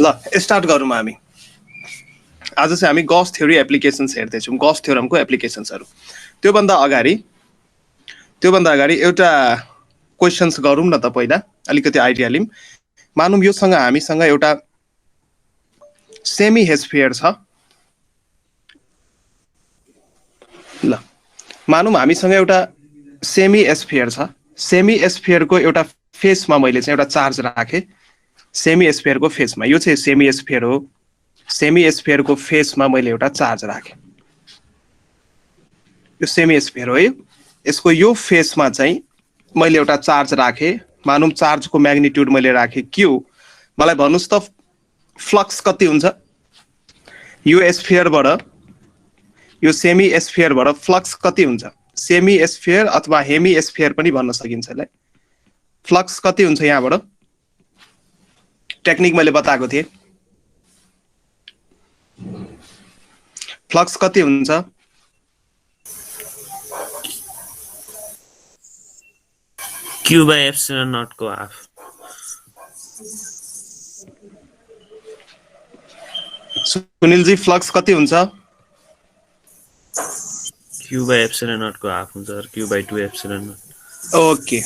ल स्टार्ट गरौँ हामी। आज चाहिँ हामी गॉस थ्योरी एप्लिकेशन्स हेर्दैछौँ, गॉस थ्योरमको एप्लिकेशन्सहरू। त्योभन्दा अगाडि एउटा क्वेशन्स गरौँ न त, पहिला अलिकति आइडिया लिउँ। मानौँ योसँग हामीसँग एउटा सेमी हेस्फियर छ। ल मानौँ हामीसँग एउटा सेमी एस्फियर छ। सेमी एस्फियरको एउटा फेसमा मैले चाहिँ एउटा चार्ज राखेँ। सेमी एस्फियरको फेसमा, यो चाहिँ सेमी एस्फियर हो। सेमी एस्फियरको फेसमा मैले एउटा चार्ज राखेँ। यो सेमी एस्फियर हो। यसको यो फेसमा चाहिँ मैले एउटा चार्ज राखेँ। मानौँ चार्जको म्याग्निट्युड मैले राखेँ क्यू। मलाई भन्नुस् त फ्लक्स कति हुन्छ यो एस्फियरबाट, यो सेमी एस्फियरबाट फ्लक्स कति हुन्छ? सेमी एस्फियर अथवा हेमी एस्फियर पनि भन्न सकिन्छ यसलाई। फ्लक्स कति हुन्छ यहाँबाट? टेक्निक मैले बताएको थिएँ। फ्लक्स कति हुन्छ? Q by epsilon naught को हाफ। सुनिल जी फ्लक्स कति हुन्छ? Q by epsilon naught को हाफ हुन्छ और Q by 2 epsilon naught। Okay,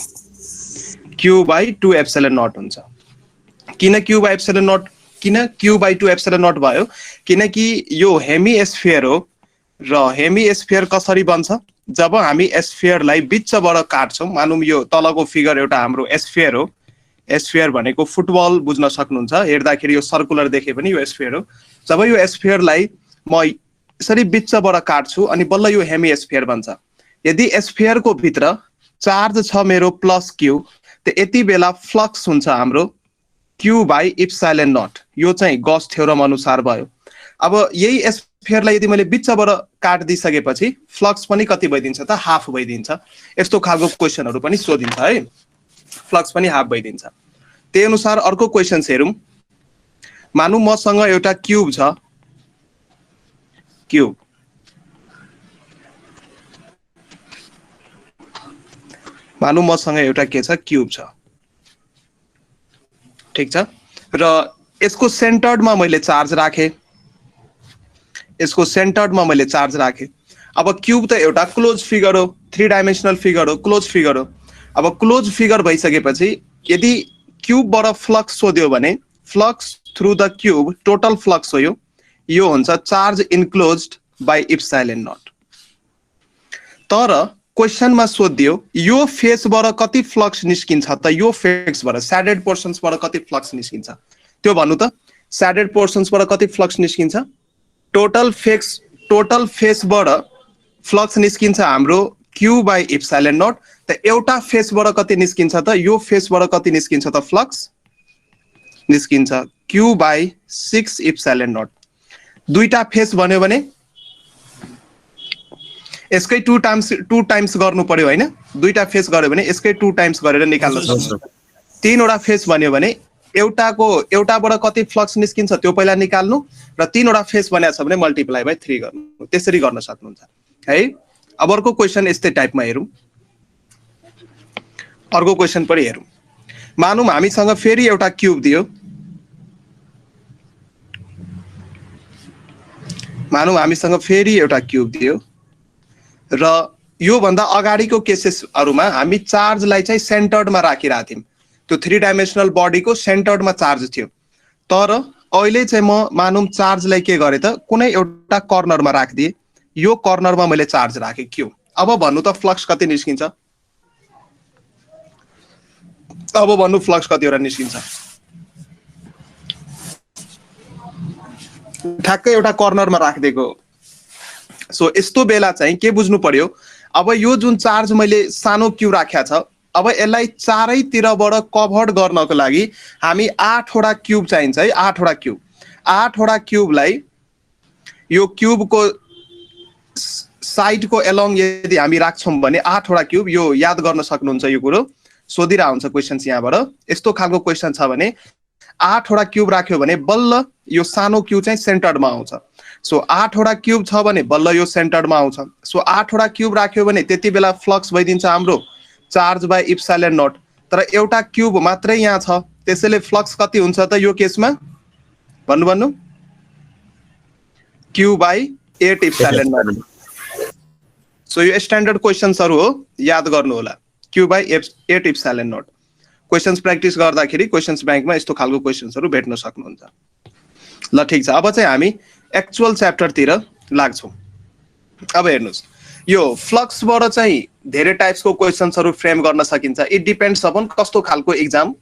Q by 2 epsilon naught हुन्छ। किन Q by epsilon naught, किन Q by 2 epsilon naught भयो? किनकि यो हेमी एस्फियर हो र हेमी एस्फियर कसरी बन्छ? जब हामी एस्फियरलाई बिचबाट काट्छौँ। मानौँ यो तलको फिगर एउटा हाम्रो एस्फियर हो। एस्फियर भनेको फुटबल बुझ्न सक्नुहुन्छ, हेर्दाखेरि यो सर्कुलर देखे पनि यो एस्फियर हो। जब यो एस्फियरलाई म यसरी बिचबाट काट्छु अनि बल्ल यो हेमी एस्फियर बन्छ। यदि एस्फियरको भित्र चार्ज छ मेरो प्लस क्यू, त यति बेला फ्लक्स हुन्छ हाम्रो क्यू बाई इप्सिलोन नट। यो चाहिँ गॉस थ्योरम अनुसार भयो। अब यही एस्फियरलाई यदि मैले बिचबाट काटिदिसकेपछि फ्लक्स पनि कति भइदिन्छ त? हाफ भइदिन्छ। यस्तो खालको क्वेसनहरू पनि सोधिन्छ है, फ्लक्स पनि हाफ भइदिन्छ। त्यही अनुसार अर्को क्वेसन्स हेरौँ। मानौँ मसँग एउटा क्यूब छ, क्यूब। मानौँ मसँग एउटा के छ? क्यूब छ, ठिक छ। र यसको सेन्टरमा मैले चार्ज राखेँ। यसको सेन्टरमा मैले चार्ज राखेँ। अब क्यूब त एउटा क्लोज फिगर हो, 3 डाइमेन्सनल फिगर हो, क्लोज फिगर हो। अब क्लोज फिगर भइसकेपछि यदि क्यूबबाट फ्लक्स सोध्यो भने flux through the cube total flux हो यो हुन्छ charge enclosed by epsilon not. तर क्वेसनमा सोधियो यो फेसबाट कति फ्लक्स निस्किन्छ त? यो फेसबाट स्याडेड पोर्सन्सबाट कति फ्लक्स निस्किन्छ त्यो भन्नु त? स्याडेड पोर्सन्सबाट कति फ्लक्स निस्किन्छ? टोटल फेसबाट फ्लक्स निस्किन्छ हाम्रो क्यू बाई इप्सिलोन नट। त एउटा फेसबाट कति निस्किन्छ त? यो फेसबाट कति निस्किन्छ त? फ्लक्स निस्किन्छ क्यू बाई 6 इप्सिलोन नट। दुईटा फेस भन्यो भने यसकै 2 टाइम्स गर्नु पर्यो हैन? दुईटा फेस गर्यो भने यसकै 2 टाइम्स गरेर निकाल्न सक्छौँ। 3वटा फेस भन्यो भने एउटाबाट कति फ्लक्स निस्किन्छ त्यो पहिला निकाल्नु र 3वटा फेस भनेको छ भने मल्टिप्लाई बाई 3 गर्नु। त्यसरी गर्न सक्नुहुन्छ है। अब अर्को क्वेसन यस्तै टाइपमा हेरौँ। अर्को क्वेसन पनि हेरौँ। मानौँ हामीसँग फेरि एउटा क्यूब दियो। मानौँ हामीसँग फेरि एउटा क्यूब दियो र यो भन्दा अगाडिको केसेसहरुमा हामी चार्जलाई चाहिँ सेन्टर्डमा राखिरहेका थियौं। त्यो 3 डाइमेन्सनल बडीको सेन्टर्डमा चार्ज थियो। तर अहिले चाहिँ म मानौँ चार्जलाई के गरे त कुनै एउटा कर्नरमा राखिदिए। यो कर्नरमा मैले चार्ज राखे क्यू। अब भन्नु त फ्लक्स कति निस्किन्छ? अब भन्नु फ्लक्स कतिवटा निस्किन्छ? ठ्याक्कै एउटा कर्नरमा राखिदिएको। सो यस्तो बेला चाहिँ के बुझ्नु पर्यो? अब यो जुन चार्ज मैले सानो क्यू राखेको छ, अब यसलाई चारैतिरबाट कभर गर्नको लागि हामी 8 वटा क्यूब चाहिन्छ है। 8 वटा क्यूब। 8 वटा क्यूबलाई यो क्यूबको साइडको एलोङ यदि हामी राख्छौं भने 8 वटा क्यूब, यो याद गर्न सक्नुहुन्छ। यो कुरो सोधिरा हुन्छ क्वेशन्स यहाँबाट। यस्तो खालको क्वेशन छ भने 8 वटा क्यूब राख्यो भने बल्ल यो सानो क्यू चाहिँ सेन्टरमा आउँछ। सो 8 वटा क्यूब छ भने बल्ल यो सेन्टरमा आउँछ। सो 8 वटा क्यूब राख्यो भने त्यति बेला फ्लक्स भइदिन्छ हाम्रो चार्ज बाई इप्सिलोन नट। तर एउटा क्यूब मात्रै यहाँ छ, त्यसैले फ्लक्स कति हुन्छ त यो केसमा? भन्नु भन्नु Q by 8 epsilon naught. So यो स्ट्यान्डर्ड क्वेशन्सहरु हो, याद गर्नु होला. Q by 8 epsilon naught. Questions practice गर्दाखेरि क्वेशन्स बैंकमा यस्तो खालको क्वेशन्सहरु भेट्न सक्नुहुन्छ. ल ठीक छ, अब चाहिँ हामी एक्चुअल च्याप्टर तिर लाग्छौं. अब हेर्नुस्, यो फ्लक्सबाट चाहिँ धेरै टाइप्सको क्वेशन्सहरु फ्रेम गर्न सकिन्छ. इट डिपेन्ड्स अपन कस्तो खालको एक्जाम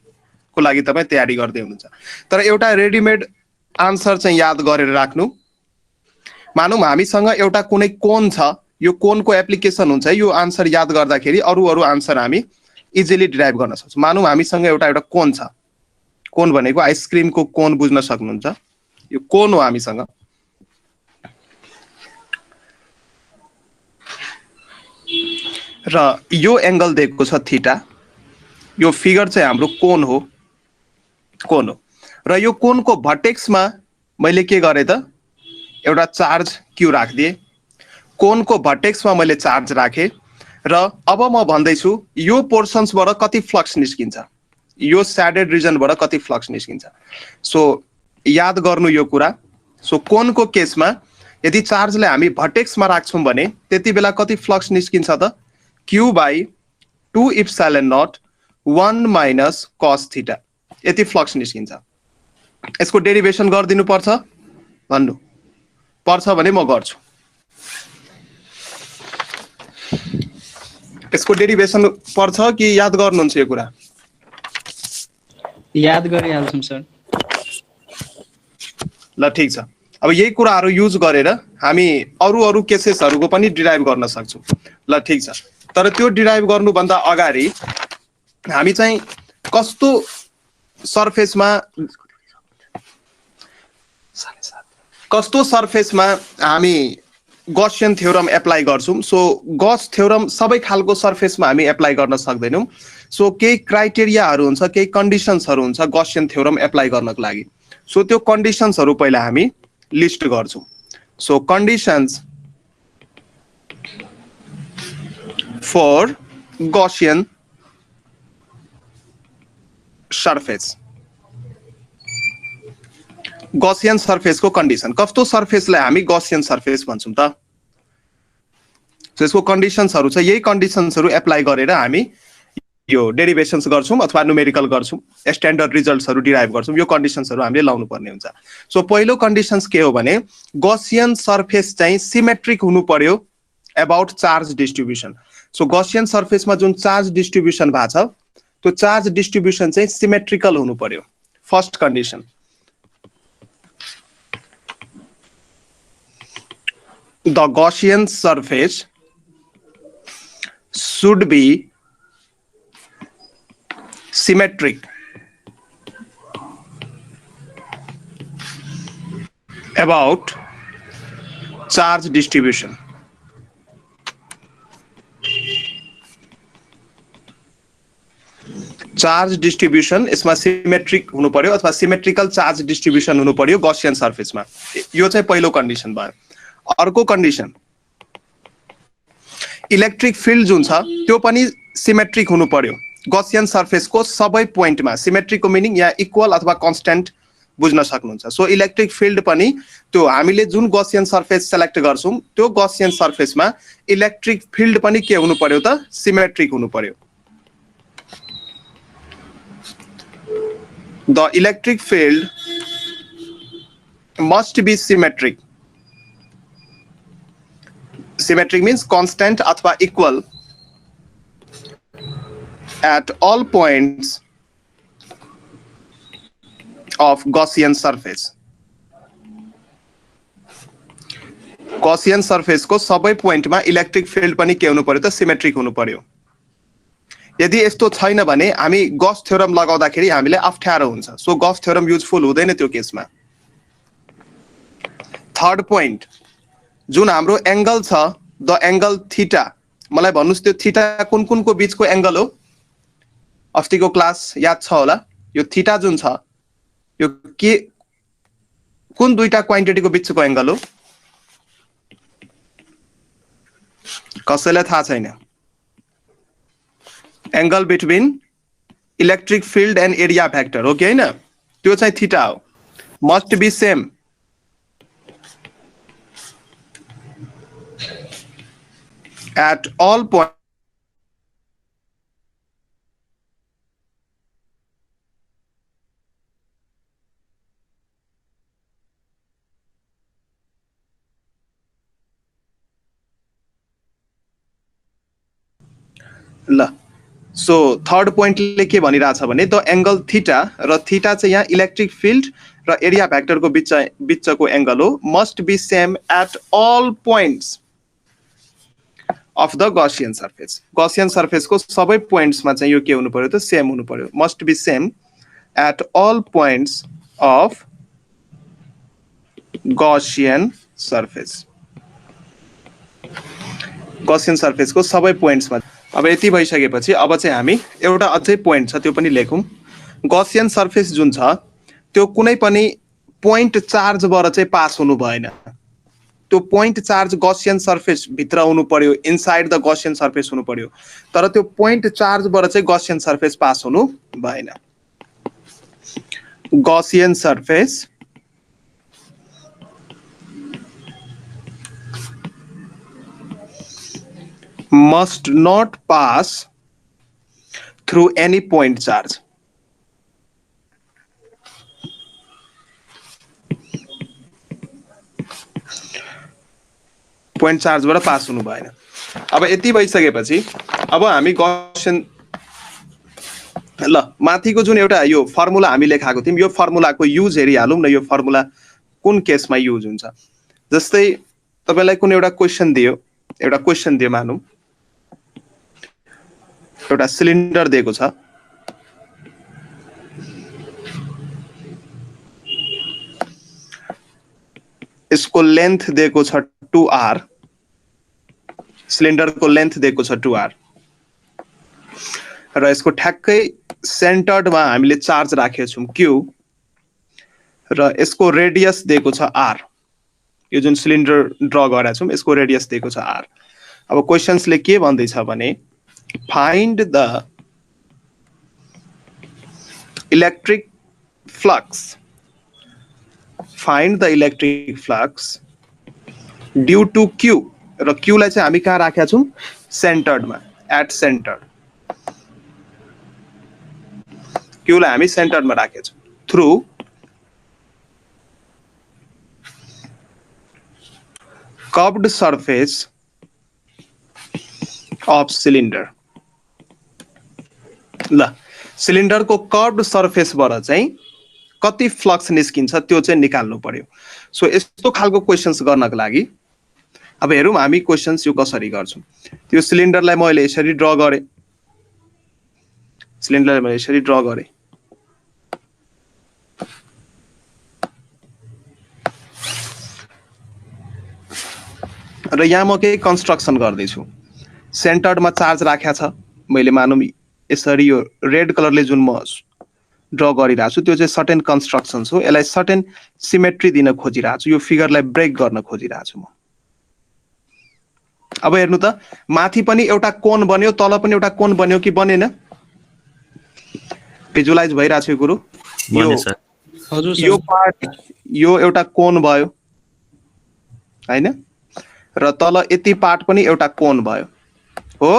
को लागि तपाई तयारी गर्दै हुनुहुन्छ. तर एउटा रेडीमेड आन्सर चाहिँ याद गरेर राख्नु. मानौं हामीसँग एउटा कुनै कोण छ, यो कोणको एप्लिकेसन हुन्छ, यो आन्सर याद गर्दाखेरि अरु आन्सर हामी इजिली डिराइभ गर्न सक्छौं. मानौं हामीसँग एउटा कोण छ. कोण भनेको आइसक्रिमको कोण बुझ्न सक्नुहुन्छ. यो कोण हो हामीसँग. र यो एंगल दिएको छ थीटा. यो फिगर चाहिँ हाम्रो कोण हो. र यो कोणको भर्टेक्समा मैले के गरे त एउटा चार्ज Q राख्दिए. कोणको भर्टेक्समा मैले चार्ज राखे र अब म भन्दै छु यो पोर्सन्सबाट कति फ्लक्स निस्किन्छ, यो स्याडेड रिजनबाट कति फ्लक्स निस्किन्छ. सो याद गर्नु यो कुरा. सो कोणको केसमा यदि चार्जलाई हामी भर्टेक्समा राख्छौं भने त्यति बेला कति फ्लक्स निस्किन्छ त Q by 2 epsilon naught 1 minus cos theta. यति फ्लक्स निस्किन्छ. यसको डेरिभेसन गर्दिनु पर्छ भन्नु पर्छ भने म गर्छु. यसको डेरिभेसन पर्छ कि याद गर्नुहुन्छ यो कुरा? याद गरिहाल्छौं सर. ल ठीक छ. अब यही कुराहरु युज गरेर हामी अरु केसेसहरुको पनि डिराइभ गर्न सक्छौं. ल ठीक छ. तर त्यो डिराइभ गर्नु भन्दा अगाडि हामी चाहिँ कस्तो सरफेसमा हामी गॉसियन थ्योरम एप्लाई गर्छौं. सो गॉस थ्योरम सबै खालको सरफेसमा हामी एप्लाई गर्न सक्दैनौं. सो केही क्राइटेरियाहरु हुन्छ, केही कन्डिसन्सहरु हुन्छ गॉसियन थ्योरम एप्लाई गर्नको लागि. सो त्यो कन्डिसन्सहरु पहिला हामी लिस्ट गर्छौं. So conditions for Gaussian surface. Gaussian surface को कंडीशन कस्तो सरफेसलाई हामी गॉसियन सरफेस भन्छौं त. सो यसको कन्डिसन्सहरु छ. यही कन्डिसन्सहरु एप्लाई गरेर हामी यो डेरिभेशन्स गर्छौं अथवा न्यूमेरिकल गर्छौं, स्ट्यान्डर्ड रिजल्ट्सहरु डिराइभ गर्छौं. यो कन्डिसन्सहरु हामीले लाउनु पर्ने हुन्छ. सो पहिलो कन्डिसन्स के हो भने गॉसियन सरफेस चाहिँ सिमेट्रिक हुनु पर्यो about charge distribution. So Gaussian सरफेसमा जुन चार्ज डिस्ट्रिब्युसन भएको छ त्यो चार्ज डिस्ट्रिब्युसन चाहिँ सिमेट्रिकल हुनु पर्यो. First condition. The Gaussian surface should be symmetric about charge distribution. Charge distribution यसमा सिमेट्रिक हुनु पर्यो अथवा सिमेट्रिकल चार्ज डिस्ट्रिब्युसन हुनु पर्यो गॉसियन सरफेसमा. यो चाहिँ पहिलो कन्डिसन भयो. अर्को कन्डिसन इलेक्ट्रिक फिल्ड जुन छ त्यो पनि सिमेट्रिक हुनु पर्यो गॉसियन सरफेसको सबै पोइन्टमा. सिमेट्रिकको मिनिङ यहाँ इक्वल अथवा कन्स्ट्यान्ट बुझ्न सक्नुहुन्छ. सो इलेक्ट्रिक फिल्ड पनि त्यो हामीले जुन गॉसियन सरफेस सेलेक्ट गर्छौं त्यो गॉसियन सरफेसमा इलेक्ट्रिक फिल्ड पनि के हुनु पर्यो त सिमेट्रिक हुनु पर्यो. The electric field must be symmetric. Symmetric means constant अथवा equal at all points of Gaussian surface. Gaussian surface को सबै पोइन्टमा इलेक्ट्रिक फिल्ड पनि के हुनु पर्यो त सिमेट्रिक हुनु पर्यो. यदि यस्तो छैन भने हामी गॉस थ्योरम लगाउँदाखेरि हामीले अप्ठ्यारो हुन्छ. सो गॉस थ्योरम युजफुल हुँदैन त्यो केसमा. थर्ड पोइन्ट जुन हाम्रो एंगल छ द एंगल थीटा. मलाई भन्नुस् त्यो थीटा कुन कुनको बीचको एंगल हो? अस्तिको क्लास याद छ होला. यो थीटा जुन छ यो के कुन दुईटा क्वान्टिटीको बीचको एंगल हो? कसैलाई थाहा छैन? Angle between electric field and area vector हो कि हैन? त्यो चाहिँ थीटा हो. must be same at all points ल सो थर्ड पोइन्टले के भनिरहेछ भने द एंगल थीटा र थीटा चाहिँ यहाँ इलेक्ट्रिक फिल्ड र एरिया भेक्टरको बीचको एंगल हो must be same at all points of the Gaussian surface Gaussian surface को सबै पोइन्ट्समा चाहिँ यो के हुनु पर्यो त सेम हुनु पर्यो must be same at all points of Gaussian surface Gaussian surface को सबै पोइन्ट्समा अब यति भइसकेपछि अब चाहिँ हामी एउटा अझै पोइन्ट छ त्यो पनि लेखौं गॉसियन सर्फेस जुन छ त्यो कुनै पनि पोइन्ट चार्जबाट चाहिँ पास हुनु भएन त्यो पोइन्ट चार्ज गॉसियन सर्फेस भित्र हुनु पर्यो इनसाइड द गॉसियन सर्फेस हुनु पर्यो तर त्यो पोइन्ट चार्जबाट चाहिँ गॉसियन सर्फेस पास हुनु भएन Gaussian surface must not pass through any point charge. Point charge बाट पास हुनु भएन अब यति भइसकेपछि अब हामी गॉसियन ल माथिको जुन एउटा यो फर्मुला हामी लेखाएको थियौं यो फर्मुलाको युज हेरिहालौं न यो फर्मुला कुन केसमा युज हुन्छ जस्तै तपाईलाई कुनै एउटा क्वेशन दियो मानौं एउटा सिलिन्डर दिएको छ यसको लेन्थ दिएको छ 2r सिलिन्डरको लेन्थ दिएको छ 2r र यसको ठ्याक्कै सेन्टरमा हामीले चार्ज राखेका छौं q र यसको रेडियस दिएको छ r यो जुन सिलिन्डर ड्रा गरेका छौं यसको रेडियस दिएको छ r अब क्वेशन्सले के भन्दै छ भने find the electric flux due to q र q लाई चाहिँ हामी कहाँ राखेका छौं सेन्टरमा एट सेन्टर q लाई हामी सेन्टरमा राखेका छौं through curved surface of cylinder ल सिलिन्डर को कर्व्ड सर्फेस बाट चाहिँ कति फ्लक्स निस्किन्छ त्यो चाहिँ निकाल्नु पर्यो सो यस्तो खालको क्वेशन्स गर्नको लागि अब हेरौं हामी क्वेशन्स यो कसरी गर्छौं त्यो सिलिन्डरलाई मैले यसरी ड्रा गरे र यहाँ म केही कन्स्ट्रक्सन गर्दै छु सेन्टरमा चार्ज राखेको छ मैले मानौं यसरी यो रेड कलरले जुन म ड्रा गरिरहेको छु त्यो चाहिँ सर्टेन कन्स्ट्रक्सन्स हो यसलाई सर्टेन सिमेट्री दिन खोजिरहेको छु यो फिगरलाई ब्रेक गर्न खोजिरहेको छु म अब हेर्नु त माथि पनि एउटा कोण बन्यो तल पनि एउटा कोण बन्यो कि बनेन भिजुअलाइज भइरहेछ यो कुरो यो पार्ट यो एउटा कोण भयो हैन र तल यति पार्ट पनि एउटा कोण भयो हो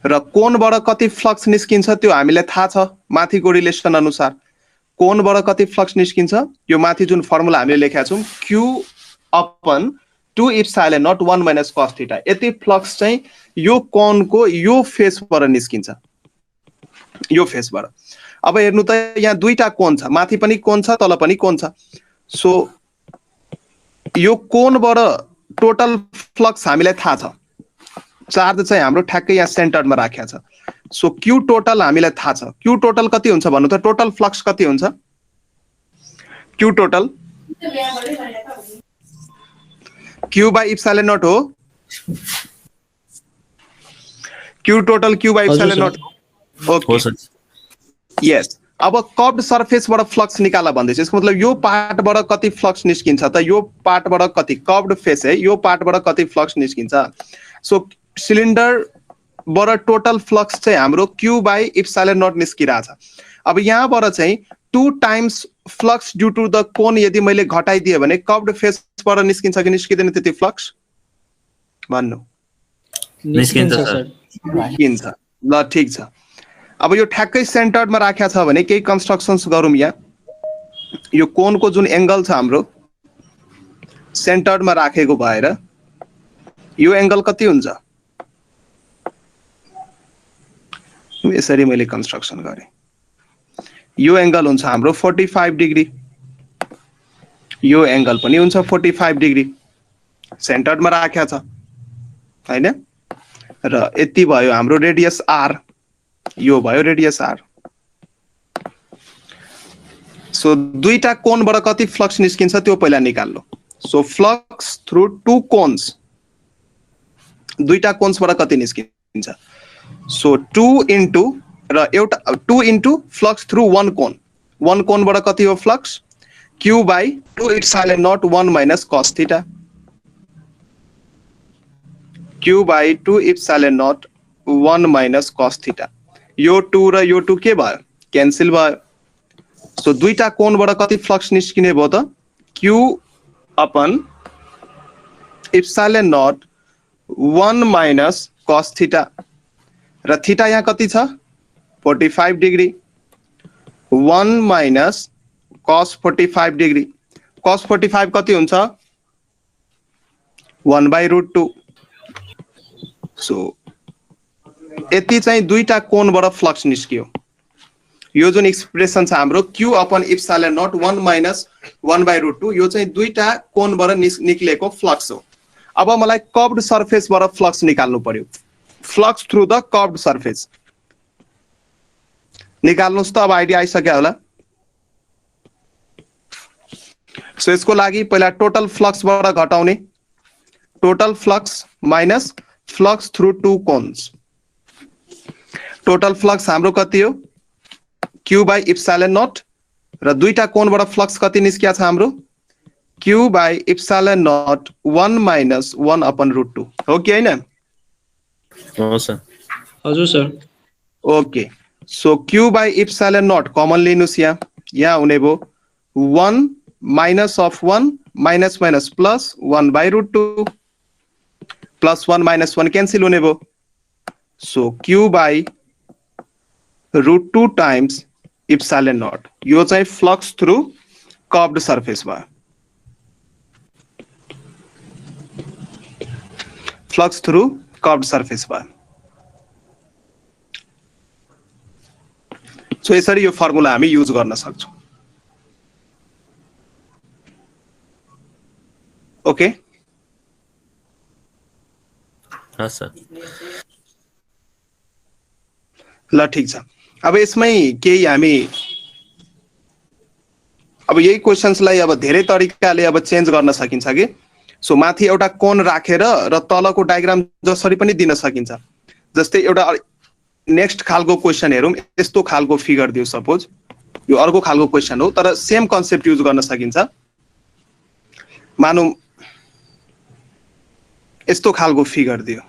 र कोणबाट कति फ्लक्स निस्किन्छ त्यो हामीलाई थाहा छ माथिको रिलेसन अनुसार कोणबाट कति फ्लक्स निस्किन्छ यो माथि जुन फर्मुला हामीले लेखेका छौं q upon 2 epsilon not 1 minus cos theta यति फ्लक्स चाहिँ यो कोणको यो फेसबाट निस्किन्छ यो फेसबाट अब हेर्नु त यहाँ दुईटा कोण छ माथि पनि कोण छ तल पनि कोण छ सो यो कोणबाट टोटल फ्लक्स हामीलाई थाहा छ चार्ज चाहिँ हाम्रो ठ्याक्कै यहाँ सेन्टरमा राखेको छ सो q टोटल हामीलाई थाहा छ q टोटल कति हुन्छ भन्नु त टोटल फ्लक्स कति हुन्छ q total q by epsilon naught हो q total q by epsilon naught okay yes अब कर्व्ड सर्फेसबाट फ्लक्स निकाला भन्दैछ यसको मतलब यो पार्टबाट कति फ्लक्स निस्किन्छ त यो पार्टबाट कति कर्व्ड फेस है यो पार्टबाट कति फ्लक्स निस्किन्छ सो सिलिन्डर बाट टोटल फ्लक्स चाहिँ हाम्रो q by epsilon naught निस्किराछ अब यहाँबाट चाहिँ 2 times flux due to the cone यदि मैले घटाइदिए भने कर्व्ड फेसबाट निस्किन्छ कि निस्किदैन त्यति फ्लक्स भन्नु निस्किन्छ सर निस्किन्छ ल ठीक छ अब यो ठ्याक्कै सेन्टरमा राखेको छ भने केही कन्स्ट्रक्सन्स गरौँ यहाँ यो कोनको जुन एंगल छ हाम्रो सेन्टरमा राखेको भएर यो एंगल कति हुन्छ यसरी मैले कन्स्ट्रक्सन गरे यो एंगल हुन्छ हाम्रो 45 डिग्री यो एंगल पनि हुन्छ 45 डिग्री सेन्टरमा राखेको छ हैन र यति भयो हाम्रो रेडियस आर यो भयो रेडियस आर सो दुईटा कोनबाट कति फ्लक्स निस्किन्छ त्यो पहिला निकाल्नु so flux through two cones दुईटा कोन्सबाट कति निस्किन्छ सो 2 इन्टु र एउटा 2 इन्टु फ्लक्स थ्रु वन कोनबाट कति हो flux q by 2 epsilon not 1 minus cos theta q by 2 epsilon not 1 minus cos theta यो 2 र यो 2 के भयो क्यान्सल भयो सो दुईटा कोनबाट कति फ्लक्स निस्किने भयो त q upon epsilon not 1 minus cos theta र थीटा यहाँ कति छ 45 degree 1 minus cos 45 degree cos 45 कति हुन्छ 1/√2 सो यति चाहिँ दुईटा कोनबाट फ्लक्स निस्कियो यो जुन एक्सप्रेसन छ हाम्रो q upon epsilon not 1 minus 1/√2 यो चाहिँ दुईटा कोनबाट निक्लेको फ्लक्स हो अब मलाई कर्व्ड सर्फेसबाट फ्लक्स निकाल्नु पर्यो flux through the curved surface निकाल्नुस् त अब आइडिया आइसक्यो होला सो यसको लागि पहिला टोटल फ्लक्सबाट घटाउने total flux minus flux through two cones total flux हाम्रो कति हो q बाई इप्सिलोन नट र दुईटा कोनबाट फ्लक्स कति निस्किया छ हाम्रो q by epsilon not 1 minus 1/√2 हो कि हैन हो सर हजुर sir okay so q by epsilon naught common लिनुस् यहाँ हुने भो 1 minus of 1 minus minus plus 1/√2 plus 1 minus 1 cancel हुने भो so q by √2 times epsilon not यो चाहिँ फ्लक्स थ्रु कर्व्ड सर्फेस भयो फ्लक्स थ्रु कर्व्ड सर्फेस भयो सो यसरी यो फर्मुला हामी युज गर्न सक्छौं ओके हाँ सर ल ठीक छ अब यसमै केही हामी अब यही क्वेशन्सलाई अब धेरै तरिकाले अब चेन्ज गर्न सकिन्छ कि सो माथि एउटा कोन राखेर र तलको डायग्राम जसरी पनि दिन सकिन्छ जस्तै एउटा नेक्स्ट खालको क्वेशन हेरौं यस्तो खालको फिगर दियो सपोज यो अर्को खालको क्वेशन हो तर सेम कन्सेप्ट युज गर्न सकिन्छ मानौं यस्तो खालको फिगर दियो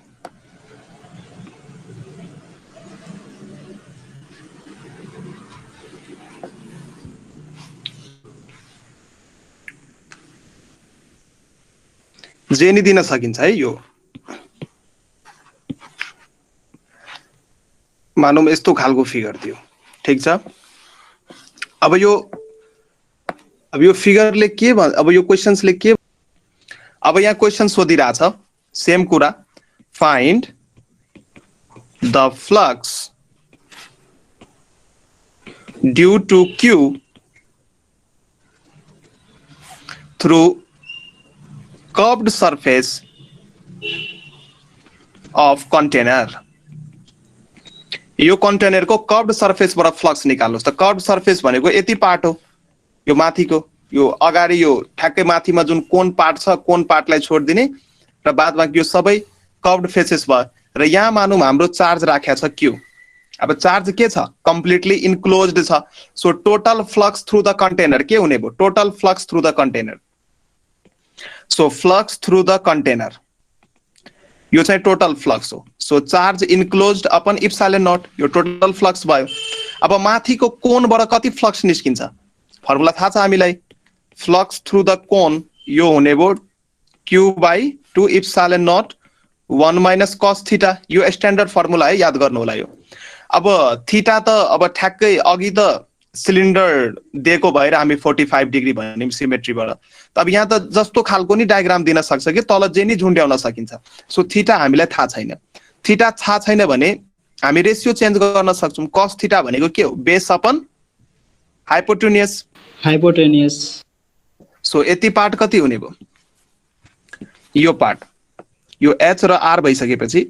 जे नि दिन सकिन्छ है यो मानौं यस्तो खालको फिगर दियो ठीक छ अब यो फिगरले के अब यो क्वेशन्सले के अब यहाँ क्वेशन सोधिरा छ सेम कुरा find the flux due to q through curved surface of container यो कन्टेनर को कर्व्ड सर्फेसबाट फ्लक्स निकाल्नुस् त कर्व्ड सर्फेस भनेको यति पार्ट हो यो माथिको यो अगाडि यो ठ्याक्कै माथिमा जुन कोन पार्ट छ कोन पार्टलाई छोड्दिने र बादमा यो सबै कर्व्ड फेसेस भयो र यहाँ मानौं हाम्रो चार्ज राखेको छ q अब चार्ज के छ कम्प्लिटली इन्क्लोज्ड छ so total flux through the container के हुने भयो total flux through the container so flux through the container यो चाहिँ टोटल फ्लक्स हो so charge enclosed upon epsilon not यो टोटल फ्लक्स भयो अब माथिको कोनबाट कति फ्लक्स निस्किन्छ फर्मुला थाहा छ हामीलाई फ्लक्स थ्रु द कोन यो हुने भयो q/2 epsilon not 1 minus cos theta यो स्ट्यान्डर्ड फर्मुला है याद गर्नु होला यो अब थीटा त अब ठ्याक्कै अघि त सिलिन्डर दिएको भएर हामी 45 डिग्री भन्यौं सिमेट्रीबाट त अब यहाँ त जस्तो खालको नि डायग्राम दिन सक्छ कि तल जे नि झुन्ड्याउन सकिन्छ सो थीटा हामीलाई थाहा छैन थीटा थाहा छैन भने हामी रेशियो चेन्ज गर्न सक्छौं cos थीटा भनेको के हो बेस अपन हाइपोटेन्युस सो यति पार्ट कति हुने भयो यो पार्ट यो h र r भइसकेपछि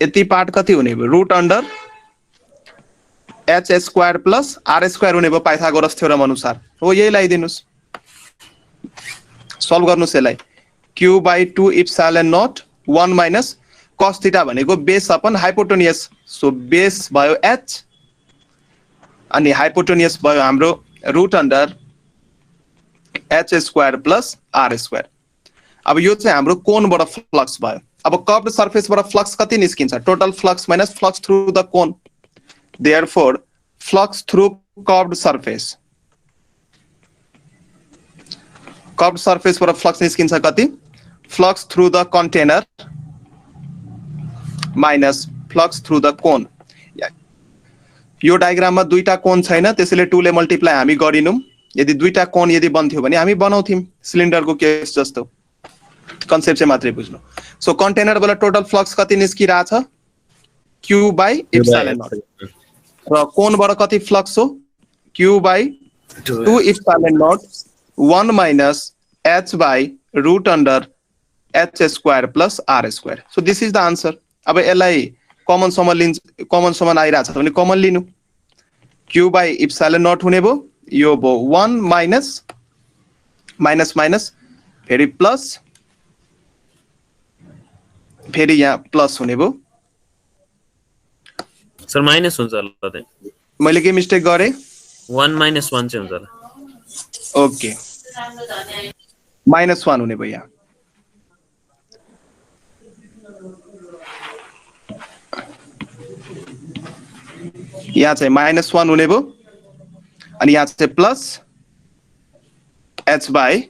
यति पार्ट कति हुने भयो root under h square plus r square हुने भयो पाइथागोरस थ्योरम अनुसार हो यही लगाइदिनुस् सल्भ गर्नुस् यसलाई q/2 epsilon not 1 minus cos theta भनेको base upon hypotenuse so base भयो h अनि हाइपोटेन्युस भयो हाम्रो root under h square plus r square अब यो चाहिँ हाम्रो कोनबाट फ्लक्स भयो अब कर्व्ड सर्फेसबाट फ्लक्स कति निस्किन्छ total flux minus flux through the cone therefore flux through curved surface बाट फ्लक्स निस्किन्छ कति flux through the container minus flux through the cone यो डायग्राममा दुईटा कोन छैन त्यसैले 2 ले मल्टिप्लाई हामी गरिनौं यदि दुईटा कोन यदि बन्थ्यो भने हामी बनाउँथ्यौं सिलिन्डरको केस जस्तो कन्सेप्ट चाहिँ मात्रै बुझ्नु सो कन्टेनरबाट टोटल फ्लक्स कति निस्किरहेछ q/इप्सिलन नट र कोनबाट कति फ्लक्स हो q/2 इप्सिलन नट 1 माइनस h/रूट under h square plus r square so this is the answer अब यसलाई कमन समन आइराछ भने कमन लिनु q/इप्सिलन नट हुने भयो यो भयो 1 माइनस माइनस फेरि प्लस फेरि यहाँ प्लस हुने भयो सर माइनस हुन्छ होला त मैले के मिस्टेक गरे 1 माइनस 1 चाहिँ हुन्छ होला ओके -1 हुने भयो यहाँ यहाँ चाहिँ -1 हुने भयो अनि यहाँ चाहिँ plus h by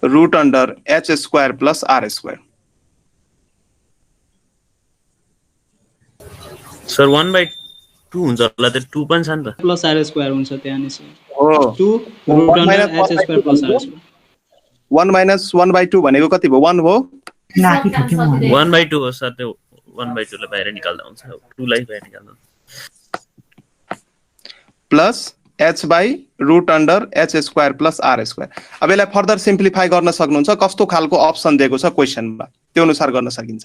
root under h square plus r square सर 1/2 हुन्छ होला त 2 पनि छ नि त प्लस r स्क्वायर हुन्छ त्यहाँ नि सर हो 2 root under h square plus r square 1 minus 1/2 भनेको कति भयो 1 हो 1/2 हो सर त्यो 1/2 लाई बाहिर निकाल्दा हुन्छ 2 लाई बाहिर निकाल्दा plus h by root under h square plus r square अब यसलाई फर्दर सिम्प्लिफाई गर्न सक्नुहुन्छ कस्तो खालको अप्सन दिएको छ क्वेशनमा त्यो अनुसार गर्न सकिन्छ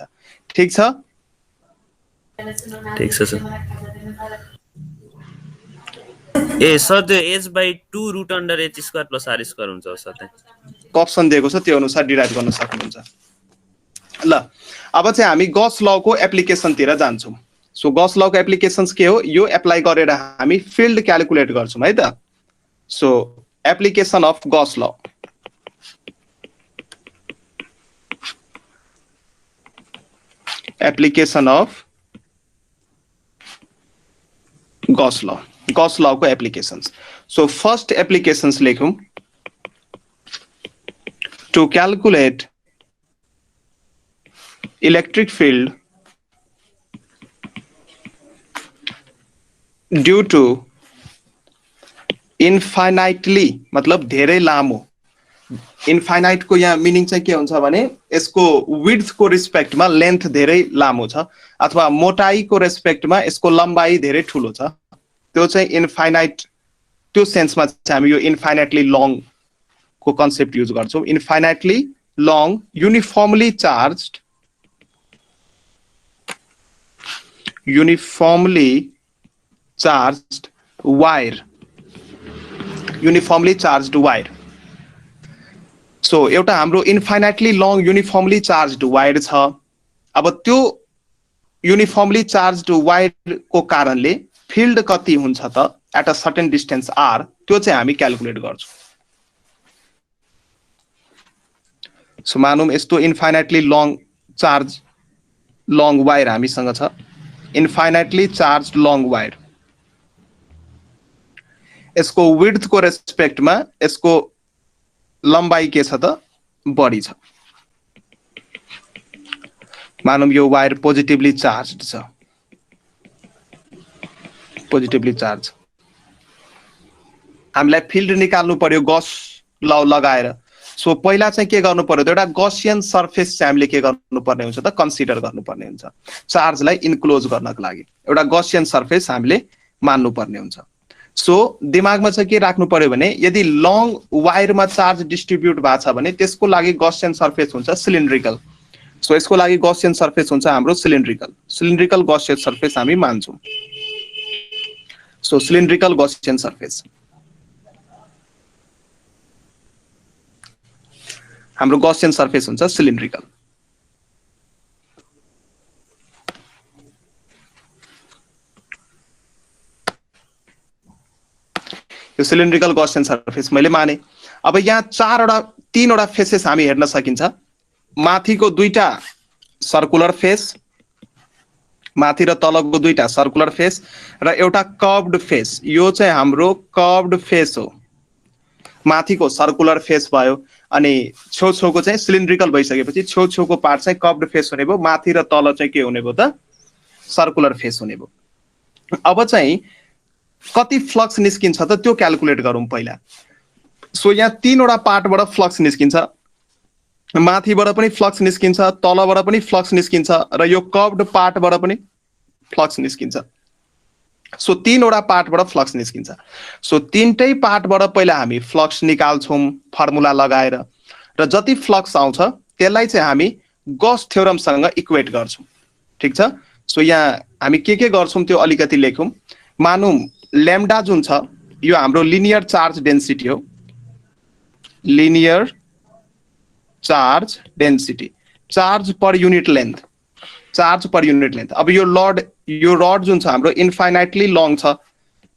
ठीक छ ठीक छ सर ए सर त्यो h/2 root under h square plus r square हुन्छ सर त्यहाँ अप्सन दिएको छ त्यो अनुसार डिराइभ गर्न सक्नुहुन्छ ल अब चाहिँ हामी गॉस लॉ को एप्लिकेसन तिर जान्छौं सो गॉस लॉ को एप्लिकेशन्स के हो यो एप्लाई गरेर हामी फिल्ड क्याल्कुलेट गर्छौं है त so application of Gauss law application of Gauss law को एप्लिकेशंस सो फर्स्ट एप्लिकेशंस लेखौं to calculate electric field due to infinitely मतलब धेरै लामो इन्फाइनाइट को यहाँ मिनिङ चाहिँ के हुन्छ भने यसको विड्थ को रिस्पेक्टमा लेन्थ धेरै लामो छ अथवा मोटाई को रेस्पेक्टमा यसको लम्बाई धेरै ठूलो छ त्यो चाहिँ इन्फाइनाइट त्यो सेन्समा चाहिँ हामी यो इन्फाइनाइटली लङ को कन्सेप्ट युज गर्छौं infinitely long uniformly charged wire so एउटा हाम्रो infinitely long uniformly charged wire छ अब त्यो युनिफर्मली चार्ज्ड वायर को कारणले फिल्ड कति हुन्छ त at a certain distance r त्यो चाहिँ हामी क्याल्कुलेट गर्छौं सो मानौं यस्तो इन्फाइनाइटली लङ वायर हामीसँग छ इन्फाइनाइटली चार्ज लङ वायर। यसको विड्थ को रेस्पेक्टमा यसको लम्बाई के छ त बढी छ। मानौं यो वायर पोजिटिभली चार्ज छ, पोजिटिभली चार्ज। हामीलाई फिल्ड निकाल्नु पर्यो गस ल लगाएर। सो पहिला चाहिँ के गर्नु पर्यो त एउटा गसियन सर्फेस चाहिँ हामीले के गर्नु पर्ने हुन्छ त कन्सिडर गर्नु पर्ने हुन्छ चार्जलाई इन्क्लोज गर्नको लागि। एउटा गसियन सर्फेस हामीले मान्नु पर्ने हुन्छ। सो दिमागमा चाहिँ के राख्नु पर्यो भने यदि लङ वायरमा चार्ज डिस्ट्रिब्युट भएको छ भने त्यसको लागि गसियन सर्फेस हुन्छ सिलिन्ड्रिकल। सो यसको लागि गसियन सर्फेस हुन्छ हाम्रो सिलिन्ड्रिकल। सिलिन्ड्रिकल गसियन सर्फेस हामी मान्छौँ। सो सिलिन्ड्रिकल गसियन सर्फेस हाम्रो गसियन सर्फेस हुन्छ सिलिन्ड्रिकल। यो सिलिन्ड्रिकल गसियन सर्फेस मैले माने। अब यहाँ तीनवटा फेसेस हामी हेर्न सकिन्छ। माथिको दुईटा सर्कुलर फेस, माथि र तलको दुईटा सर्कुलर फेस र एउटा कर्भ्ड फेस। यो चाहिँ हाम्रो कर्भ्ड फेस हो। माथिको सर्कुलर फेस भयो अनि छेउछेउको चाहिँ सिलिन्ड्रिकल भइसकेपछि छेउछेउको पार्ट चाहिँ कर्भ्ड फेस हुने भयो, माथि र तल चाहिँ के हुने भयो त सर्कुलर फेस हुने भयो। अब चाहिँ कति फ्लक्स निस्किन्छ त त्यो क्याल्कुलेट गरौँ पहिला। सो यहाँ तीनवटा पार्टबाट फ्लक्स निस्किन्छ, माथिबाट पनि फ्लक्स निस्किन्छ, तलबाट पनि फ्लक्स निस्किन्छ र यो कर्भ्ड पार्टबाट पनि फ्लक्स निस्किन्छ। सो तीनवटा पार्टबाट फ्लक्स निस्किन्छ। सो तीनटै पार्टबाट पहिला हामी फ्लक्स निकाल्छौँ फर्मुला लगाएर र जति फ्लक्स आउँछ त्यसलाई चाहिँ हामी गस थ्योरमसँग इक्वेट गर्छौँ। ठिक छ। सो यहाँ हामी के गर्छौँ त्यो अलिकति लेखौँ। मानौँ ल्याम्डा जुन छ यो हाम्रो लिनियर चार्ज डेन्सिटी हो। Linear charge density, charge per unit length, charge per unit length. अब यो रड जुन छ हाम्रो इन्फाइनाइटली लङ छ,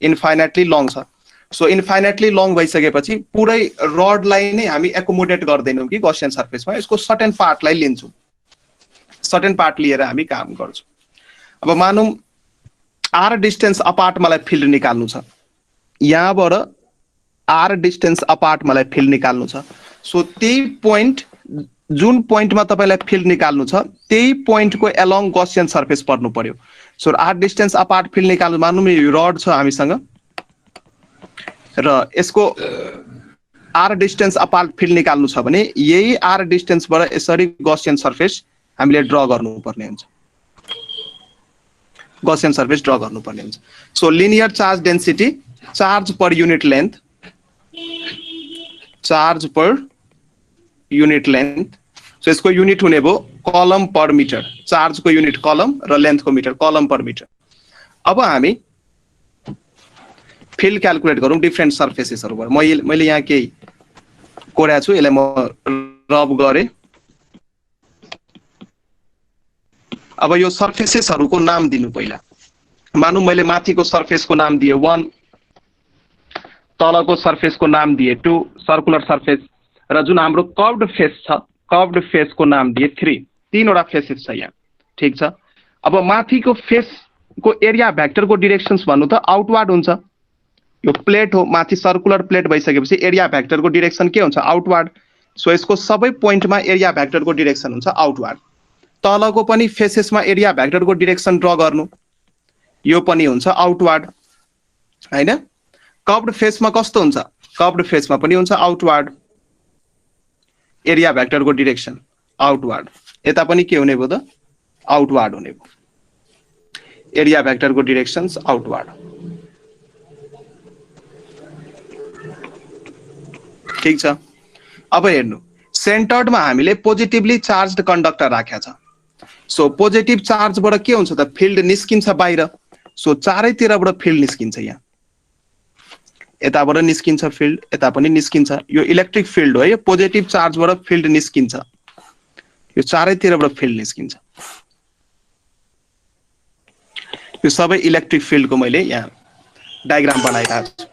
इन्फाइनाइटली लङ छ। सो इन्फाइनाइटली लङ भइसकेपछि पुरै रडलाई नै हामी एकोमोडेट गर्दैनौँ कि गसियन सर्फेसमा, यसको सर्टेन पार्टलाई लिन्छौँ, सर्टेन पार्ट लिएर हामी काम गर्छौँ। अब मानौँ आर डिस्टेन्स अपार्ट मलाई फिल्ड निकाल्नु छ, यहाँबाट आर डिस्टेन्स अपार्ट मलाई फिल्ड निकाल्नु छ। सो त्यही पोइन्ट जुन पोइन्टमा तपाईँलाई फिल्ड निकाल्नु छ त्यही पोइन्टको एलोङ गसियन सर्फेस पर्नु पर्यो। So R distance apart field निकाल्नु, मानौँ यो रड छ हामीसँग र यसको आर डिस्टेन्स अपार्ट फिल्ड निकाल्नु छ भने यही आर डिस्टेन्सबाट यसरी गसियन सर्फेस हामीले ड्र गर्नुपर्ने हुन्छ, गसियन सर्फेस ड्र गर्नुपर्ने हुन्छ। So linear charge density, charge per unit length, charge per unit length. So यसको युनिट हुने भयो कलम पर मिटर, चार्जको युनिट कलम र लेन्थको मिटर, कलम पर मिटर। अब हामी फिल्ड क्याल्कुलेट गरौँ डिफ्रेन्ट सर्फेसेसहरुबाट। मैले यहाँ केही कोरेको छु, यसलाई म रब गरेँ। अब यो सर्फेसेसहरुको नाम दिनु पहिला। मानौँ मैले माथिको सर्फेसको नाम दिए 1, तलको सर्फेसको नाम दिए 2 सर्कुलर सर्फेस र जुन हाम्रो कर्भ्ड फेस छ कर्भ्ड फेसको नाम दिए 3। तीनवटा फेसेस छ यहाँ। ठिक छ। अब माथिको फेसको एरिया भेक्टरको डिरेक्सन्स भन्नु त आउटवार्ड हुन्छ। यो प्लेट हो, माथि सर्कुलर प्लेट भइसकेपछि एरिया भेक्टरको डिरेक्सन के हुन्छ आउटवार्ड। सो यसको सबै पोइन्टमा एरिया भेक्टरको डिरेक्सन हुन्छ आउटवार्ड। तलको पनि फेसेसमा एरिया भेक्टरको डिरेक्सन ड्र गर्नु, यो पनि हुन्छ आउटवार्ड हैन। कर्भ्ड फेसमा कस्तो हुन्छ, कर्भ्ड फेसमा पनि हुन्छ आउटवार्ड, एरिया भेक्टरको डिरेक्सन आउटवार्ड। यता पनि के हुने भयो त आउटवार्ड हुने भयो, एरिया भेक्टरको डिरेक्सन्स आउटवार्ड। ठीक छ। अब हेर्नु सेन्टर्डमा हामीले पोजिटिभली चार्ज्ड कन्डक्टर राखेको छ। सो पोजिटिभ चार्जबाट के हुन्छ त फिल्ड निस्किन्छ बाहिर। सो चारैतिरबाट फिल्ड निस्किन्छ, यहाँ यताबाट निस्किन्छ फिल्ड, यता पनि निस्किन्छ। यो इलेक्ट्रिक फिल्ड हो, यो पोजिटिभ चार्जबाट फिल्ड निस्किन्छ, यो चारैतिरबाट फिल्ड निस्किन्छ। यो सबै इलेक्ट्रिक फिल्डको मैले यहाँ डायग्राम बनाइरहेको छु।